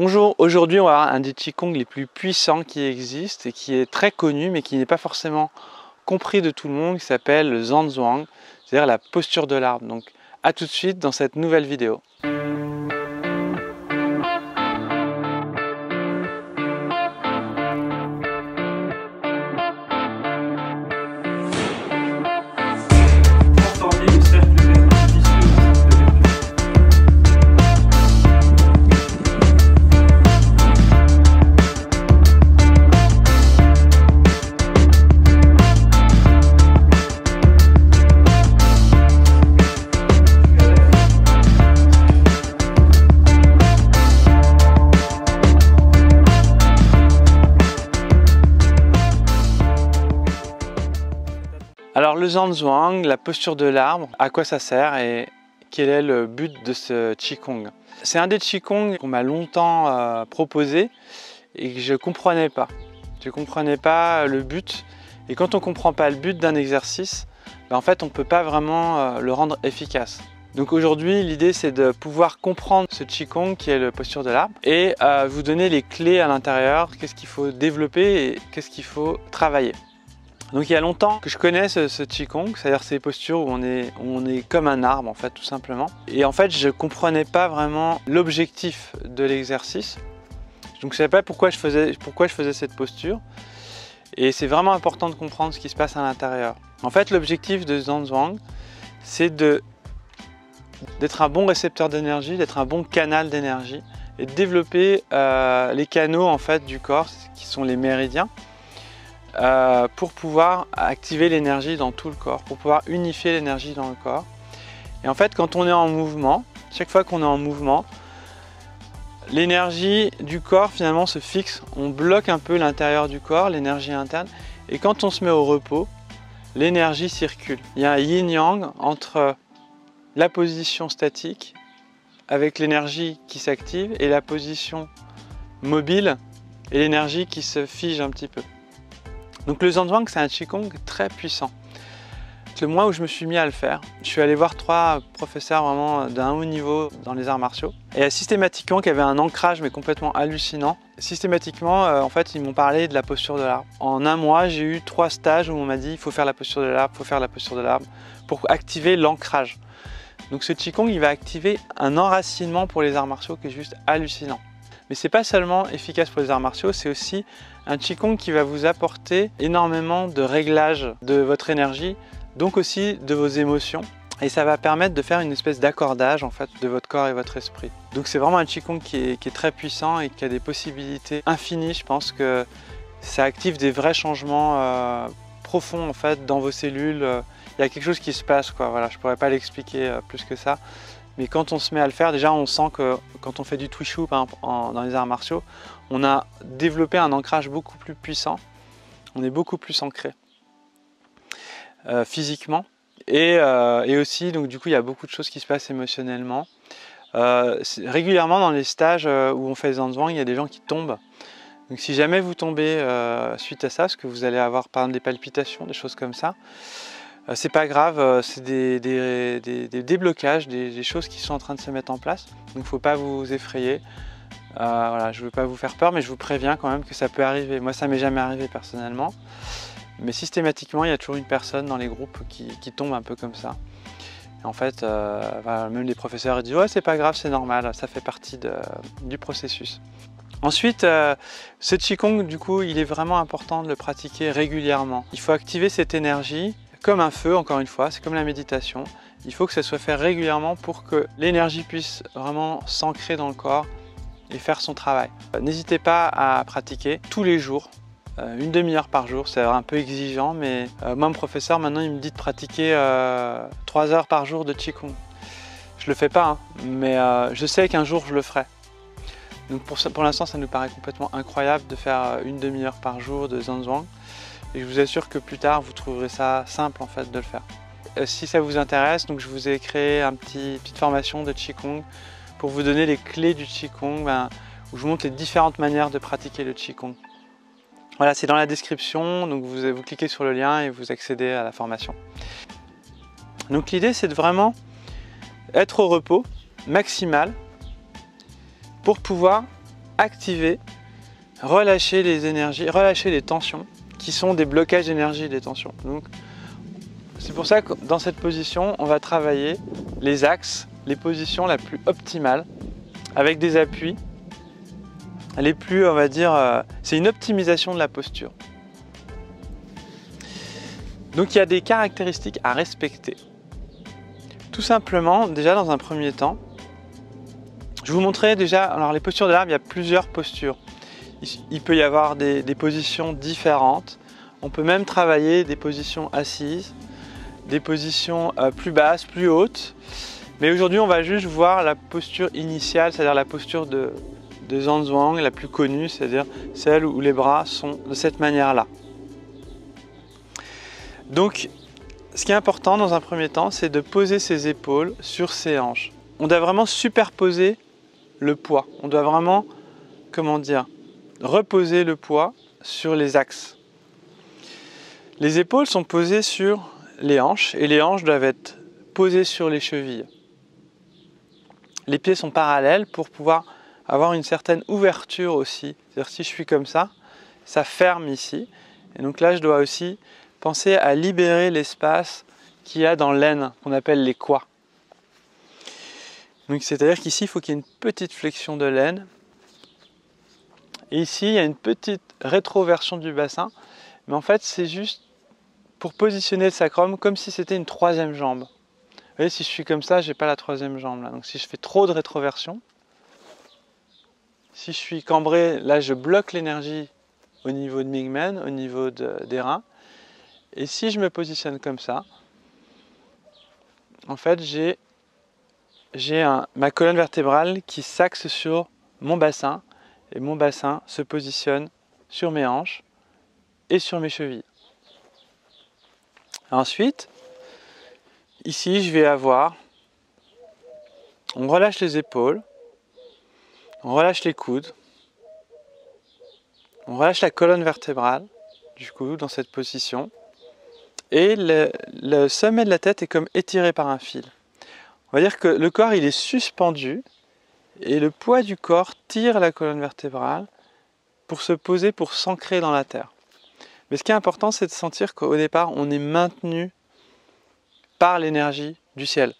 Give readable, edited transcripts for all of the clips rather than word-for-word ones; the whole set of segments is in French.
Bonjour, aujourd'hui on va voir un des Qigong les plus puissants qui existent et qui est très connu mais qui n'est pas forcément compris de tout le monde, qui s'appelle le Zhuangzi, c'est-à-dire la posture de l'arbre. Donc à tout de suite dans cette nouvelle vidéo. Alors le Zhuangzi, la posture de l'arbre, à quoi ça sert et quel est le but de ce Qigong? C'est un des Qigong qu'on m'a longtemps proposé et que je ne comprenais pas. Je ne comprenais pas le but, et quand on ne comprend pas le but d'un exercice, en fait on ne peut pas vraiment le rendre efficace. Donc aujourd'hui l'idée c'est de pouvoir comprendre ce Qigong qui est la posture de l'arbre et vous donner les clés à l'intérieur, qu'est-ce qu'il faut développer et qu'est-ce qu'il faut travailler. Donc il y a longtemps que je connais ce Qigong, c'est-à-dire ces postures où on est comme un arbre en fait tout simplement. Et en fait je ne comprenais pas vraiment l'objectif de l'exercice. Donc je ne savais pas pourquoi je faisais cette posture. Et c'est vraiment important de comprendre ce qui se passe à l'intérieur. En fait l'objectif de Zhuangzi, c'est d'être un bon récepteur d'énergie, d'être un bon canal d'énergie et de développer les canaux en fait du corps qui sont les méridiens. Pour pouvoir activer l'énergie dans tout le corps, pour pouvoir unifier l'énergie dans le corps. Et en fait, quand on est en mouvement, chaque fois qu'on est en mouvement, l'énergie du corps finalement se fixe, on bloque un peu l'intérieur du corps, l'énergie interne, et quand on se met au repos, l'énergie circule. Il y a un yin-yang entre la position statique, avec l'énergie qui s'active, et la position mobile, et l'énergie qui se fige un petit peu. Donc le Zhuangzi, c'est un Qigong très puissant. Le mois où je me suis mis à le faire, je suis allé voir 3 professeurs vraiment d'un haut niveau dans les arts martiaux. Et systématiquement, qui avait un ancrage mais complètement hallucinant. Systématiquement, en fait, ils m'ont parlé de la posture de l'arbre. En un mois, j'ai eu 3 stages où on m'a dit il faut faire la posture de l'arbre, il faut faire la posture de l'arbre pour activer l'ancrage. Donc ce Qigong, il va activer un enracinement pour les arts martiaux qui est juste hallucinant. Mais ce n'est pas seulement efficace pour les arts martiaux, c'est aussi un Qigong qui va vous apporter énormément de réglage de votre énergie, donc aussi de vos émotions. Et ça va permettre de faire une espèce d'accordage en fait de votre corps et votre esprit. Donc c'est vraiment un Qigong qui est très puissant et qui a des possibilités infinies. Je pense que ça active des vrais changements profonds en fait dans vos cellules. Il y a quelque chose qui se passe, quoi. Voilà, je ne pourrais pas l'expliquer plus que ça. Mais quand on se met à le faire, déjà on sent que quand on fait du Wushu par exemple, dans les arts martiaux, on a développé un ancrage beaucoup plus puissant, on est beaucoup plus ancré physiquement et aussi donc du coup il y a beaucoup de choses qui se passent émotionnellement. Régulièrement dans les stages où on fait Zhuangzi, il y a des gens qui tombent. Donc si jamais vous tombez suite à ça, parce que vous allez avoir par exemple des palpitations, des choses comme ça, c'est pas grave, c'est des déblocages, des choses qui sont en train de se mettre en place. Donc il ne faut pas vous effrayer. Voilà, je ne veux pas vous faire peur, mais je vous préviens quand même que ça peut arriver. Moi, ça m'est jamais arrivé personnellement. Mais systématiquement, il y a toujours une personne dans les groupes qui tombe un peu comme ça. Et en fait, voilà, même les professeurs disent « Ouais, c'est pas grave, c'est normal, ça fait partie du processus ». Ensuite, ce Qigong, du coup, il est vraiment important de le pratiquer régulièrement. Il faut activer cette énergie comme un feu, encore une fois, c'est comme la méditation. Il faut que ça soit fait régulièrement pour que l'énergie puisse vraiment s'ancrer dans le corps et faire son travail. N'hésitez pas à pratiquer tous les jours, une demi-heure par jour. C'est un peu exigeant, mais moi, mon professeur, maintenant, il me dit de pratiquer 3 heures par jour de Qigong. Je le fais pas, hein, mais je sais qu'un jour, je le ferai. Donc pour l'instant, ça nous paraît complètement incroyable de faire une demi-heure par jour de Zhuangzi. Et je vous assure que plus tard, vous trouverez ça simple en fait de le faire. Si ça vous intéresse, donc je vous ai créé une petite formation de Qigong pour vous donner les clés du Qigong, où je vous montre les différentes manières de pratiquer le Qigong. Voilà, c'est dans la description, donc vous cliquez sur le lien et vous accédez à la formation. Donc l'idée, c'est de vraiment être au repos maximal pour pouvoir activer, relâcher les énergies, relâcher les tensions qui sont des blocages d'énergie et des tensions. Donc, c'est pour ça que dans cette position, on va travailler les axes, les positions la plus optimales avec des appuis les plus, on va dire, c'est une optimisation de la posture. Donc il y a des caractéristiques à respecter. Tout simplement, déjà dans un premier temps, je vous montrerai déjà, alors les postures de l'arbre, il y a plusieurs postures. Il peut y avoir des positions différentes. On peut même travailler des positions assises, des positions plus basses, plus hautes. Mais aujourd'hui, on va juste voir la posture initiale, c'est-à-dire la posture de Zhanzhuang, la plus connue, c'est-à-dire celle où les bras sont de cette manière-là. Donc, ce qui est important dans un premier temps, c'est de poser ses épaules sur ses hanches. On doit vraiment superposer le poids. On doit vraiment, comment dire, reposer le poids sur les axes. Les épaules sont posées sur les hanches et les hanches doivent être posées sur les chevilles. Les pieds sont parallèles pour pouvoir avoir une certaine ouverture aussi. C'est-à-dire si je suis comme ça ferme ici. Et donc là, je dois aussi penser à libérer l'espace qu'il y a dans l'aine, qu'on appelle les quads. Donc c'est-à-dire qu'ici, il faut qu'il y ait une petite flexion de l'aine. Et ici, il y a une petite rétroversion du bassin. Mais en fait, c'est juste pour positionner le sacrum comme si c'était une troisième jambe. Vous voyez, si je suis comme ça, je n'ai pas la troisième jambe là. Donc si je fais trop de rétroversion, si je suis cambré, là je bloque l'énergie au niveau de Mingmen, au niveau des reins. Et si je me positionne comme ça, en fait j'ai ma colonne vertébrale qui s'axe sur mon bassin. Et mon bassin se positionne sur mes hanches et sur mes chevilles. Ensuite, ici je vais avoir, on relâche les épaules, on relâche les coudes, on relâche la colonne vertébrale, du coup, dans cette position. Et le sommet de la tête est comme étiré par un fil. On va dire que le corps, il est suspendu et le poids du corps tire la colonne vertébrale pour se poser, pour s'ancrer dans la terre. Mais ce qui est important, c'est de sentir qu'au départ, on est maintenu par l'énergie du ciel.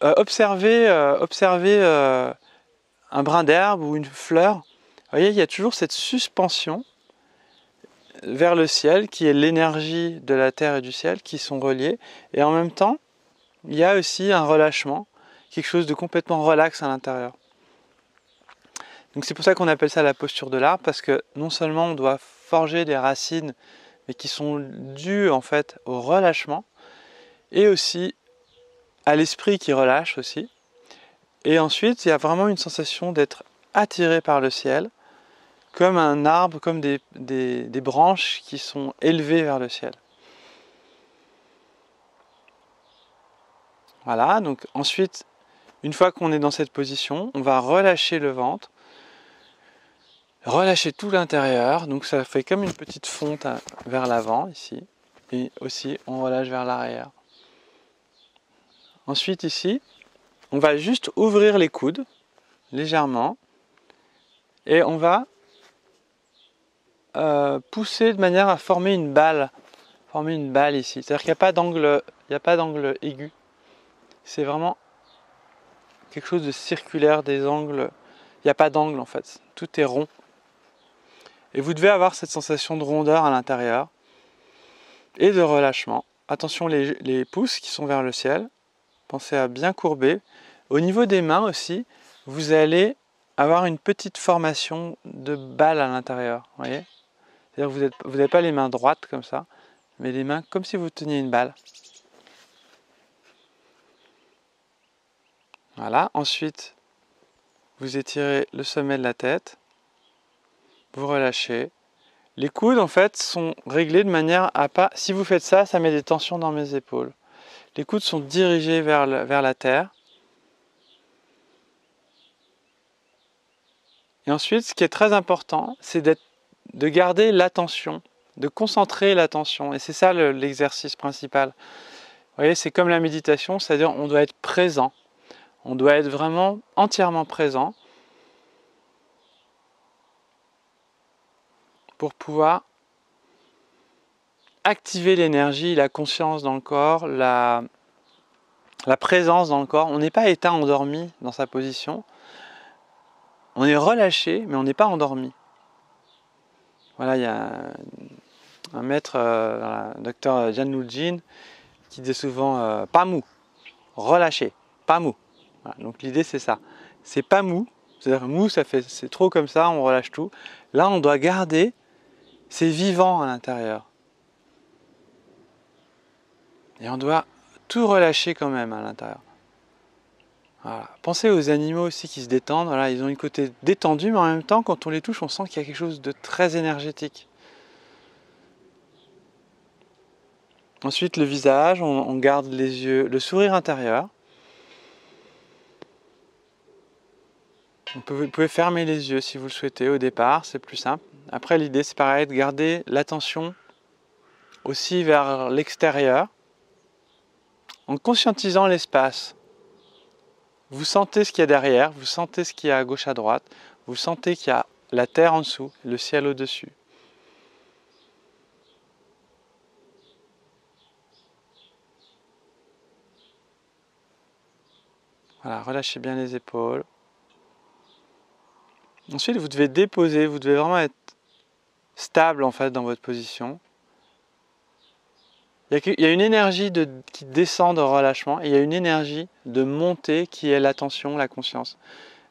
Observez un brin d'herbe ou une fleur. Vous voyez, il y a toujours cette suspension vers le ciel qui est l'énergie de la terre et du ciel qui sont reliés. Et en même temps, il y a aussi un relâchement, quelque chose de complètement relax à l'intérieur. Donc c'est pour ça qu'on appelle ça la posture de l'arbre, parce que non seulement on doit forger des racines, mais qui sont dues en fait au relâchement, et aussi à l'esprit qui relâche aussi. Et ensuite, il y a vraiment une sensation d'être attiré par le ciel, comme un arbre, comme des branches qui sont élevées vers le ciel. Voilà, donc ensuite, une fois qu'on est dans cette position, on va relâcher le ventre, relâcher tout l'intérieur, donc ça fait comme une petite fonte vers l'avant ici, et aussi on relâche vers l'arrière. Ensuite ici, on va juste ouvrir les coudes, légèrement, et on va pousser de manière à former une balle ici. C'est-à-dire qu'il n'y a pas d'angle aigu. C'est vraiment quelque chose de circulaire, des angles. Il n'y a pas d'angle en fait. Tout est rond. Et vous devez avoir cette sensation de rondeur à l'intérieur et de relâchement. Attention les pouces qui sont vers le ciel. Pensez à bien courber. Au niveau des mains aussi, vous allez avoir une petite formation de balle à l'intérieur. Voyez ? C'est-à-dire que vous n'avez pas les mains droites comme ça, mais les mains comme si vous teniez une balle. Voilà, ensuite, vous étirez le sommet de la tête, vous relâchez. Les coudes, en fait, sont réglés de manière à pas... Si vous faites ça, ça met des tensions dans mes épaules. Les coudes sont dirigés vers la terre. Et ensuite, ce qui est très important, c'est de garder l'attention, de concentrer l'attention. Et c'est ça l'exercice principal. Vous voyez, c'est comme la méditation, c'est-à-dire on doit être présent. On doit être vraiment entièrement présent pour pouvoir activer l'énergie, la conscience dans le corps, la présence dans le corps. On n'est pas éteint, endormi dans sa position. On est relâché, mais on n'est pas endormi. Voilà, il y a un maître, docteur Jan qui disait souvent pas mou, relâché, pas mou. Voilà, donc l'idée c'est ça. C'est pas mou, c'est-à-dire mou, c'est trop comme ça, on relâche tout. Là, on doit garder, c'est vivant à l'intérieur. Et on doit tout relâcher quand même à l'intérieur. Voilà. Pensez aux animaux aussi qui se détendent. Voilà, ils ont une côté détendu, mais en même temps, quand on les touche, on sent qu'il y a quelque chose de très énergétique. Ensuite, le visage, on garde les yeux, le sourire intérieur. Vous pouvez fermer les yeux si vous le souhaitez au départ, c'est plus simple. Après, l'idée, c'est pareil, de garder l'attention aussi vers l'extérieur, en conscientisant l'espace. Vous sentez ce qu'il y a derrière, vous sentez ce qu'il y a à gauche, à droite, vous sentez qu'il y a la terre en dessous, le ciel au-dessus. Voilà, relâchez bien les épaules. Ensuite, vous devez déposer, vous devez vraiment être stable en fait dans votre position. Il y a une énergie qui descend de relâchement et il y a une énergie de montée qui est l'attention, la conscience.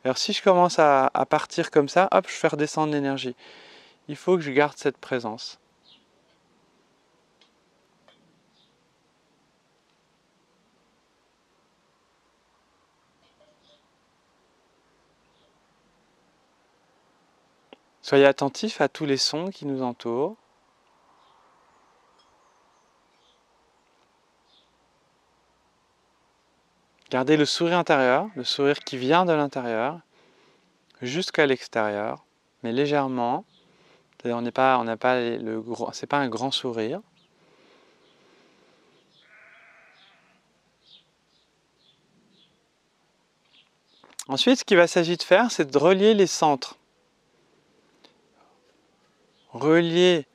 Alors si je commence à partir comme ça, hop, je fais redescendre l'énergie. Il faut que je garde cette présence. Soyez attentifs à tous les sons qui nous entourent. Gardez le sourire intérieur, le sourire qui vient de l'intérieur, jusqu'à l'extérieur, mais légèrement. C'est-à-dire on n'a pas c'est pas un grand sourire. Ensuite, ce qu'il va s'agir de faire, c'est de relier les centres. Relier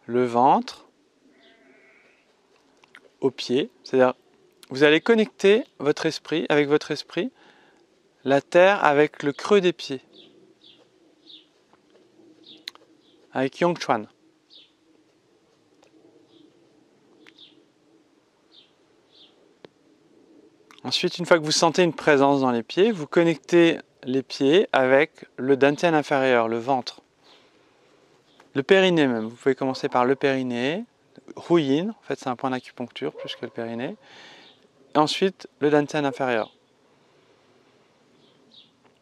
le ventre au pied, c'est-à-dire vous allez connecter votre esprit, avec votre esprit, la terre avec le creux des pieds, avec Yongchuan. Ensuite, une fois que vous sentez une présence dans les pieds, vous connectez les pieds avec le dantian inférieur, le ventre. Le périnée même, vous pouvez commencer par le périnée, Huyin, en fait c'est un point d'acupuncture plus que le périnée. Et ensuite, le dantian inférieur.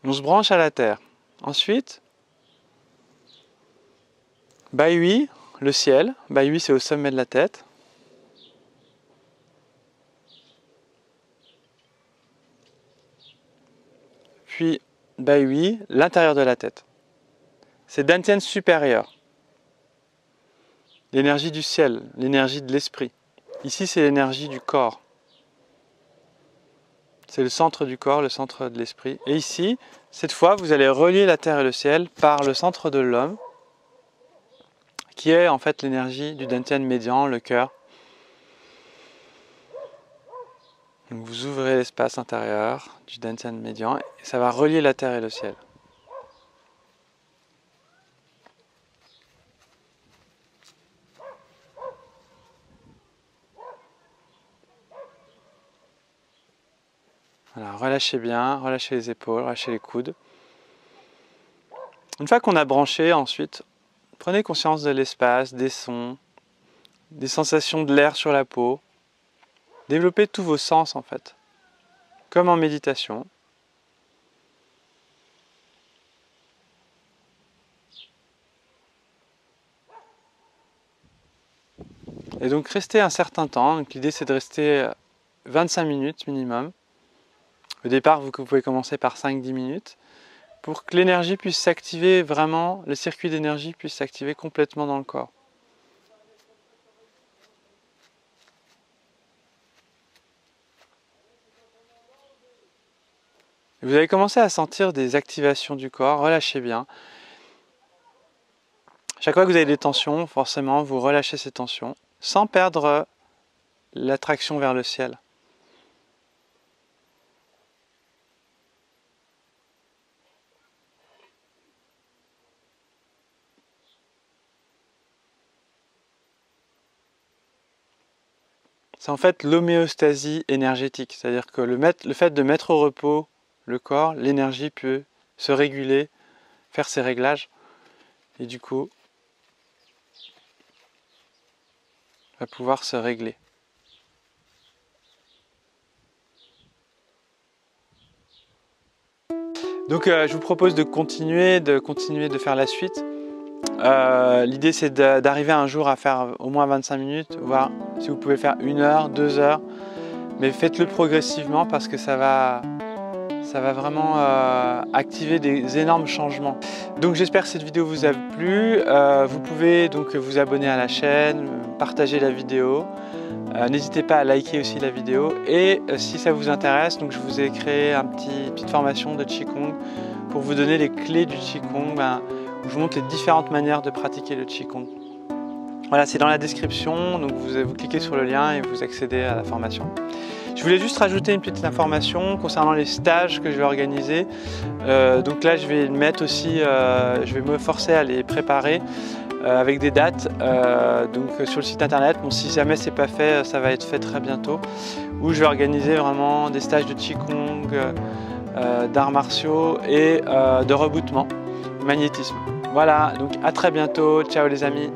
On se branche à la terre. Ensuite, Baihui, le ciel. Baihui, c'est au sommet de la tête. Puis Baihui, l'intérieur de la tête. C'est dantian supérieur. L'énergie du ciel, l'énergie de l'esprit. Ici, c'est l'énergie du corps. C'est le centre du corps, le centre de l'esprit. Et ici, cette fois, vous allez relier la terre et le ciel par le centre de l'homme, qui est en fait l'énergie du dantian médian, le cœur. Donc vous ouvrez l'espace intérieur du dantian médian et ça va relier la terre et le ciel. Voilà, relâchez bien, relâchez les épaules, relâchez les coudes. Une fois qu'on a branché, ensuite, prenez conscience de l'espace, des sons, des sensations de l'air sur la peau. Développez tous vos sens en fait, comme en méditation. Et donc restez un certain temps. L'idée c'est de rester 25 minutes minimum. Au départ, vous pouvez commencer par 5-10 minutes pour que l'énergie puisse s'activer vraiment, le circuit d'énergie puisse s'activer complètement dans le corps. Vous allez commencer à sentir des activations du corps, relâchez bien. Chaque fois que vous avez des tensions, forcément, vous relâchez ces tensions sans perdre l'attraction vers le ciel. C'est en fait l'homéostasie énergétique, c'est-à-dire que le fait de mettre au repos le corps, l'énergie peut se réguler, faire ses réglages, et du coup, va pouvoir se régler. Donc je vous propose de continuer de faire la suite. L'idée c'est d'arriver un jour à faire au moins 25 minutes, voire si vous pouvez faire 1 heure, 2 heures, mais faites-le progressivement parce que ça va vraiment activer des énormes changements. Donc j'espère que cette vidéo vous a plu. Vous pouvez donc vous abonner à la chaîne, partager la vidéo. N'hésitez pas à liker aussi la vidéo et si ça vous intéresse, donc je vous ai créé une petite formation de Qigong pour vous donner les clés du Qigong, où je vous montre les différentes manières de pratiquer le Qigong. Voilà, c'est dans la description, donc vous cliquez sur le lien et vous accédez à la formation. Je voulais juste rajouter une petite information concernant les stages que je vais organiser. Donc là, je vais mettre aussi, je vais me forcer à les préparer avec des dates donc sur le site internet. Bon, si jamais c'est pas fait, ça va être fait très bientôt. Où je vais organiser vraiment des stages de Qigong, d'arts martiaux et de rebootement, magnétisme. Voilà, donc à très bientôt. Ciao les amis.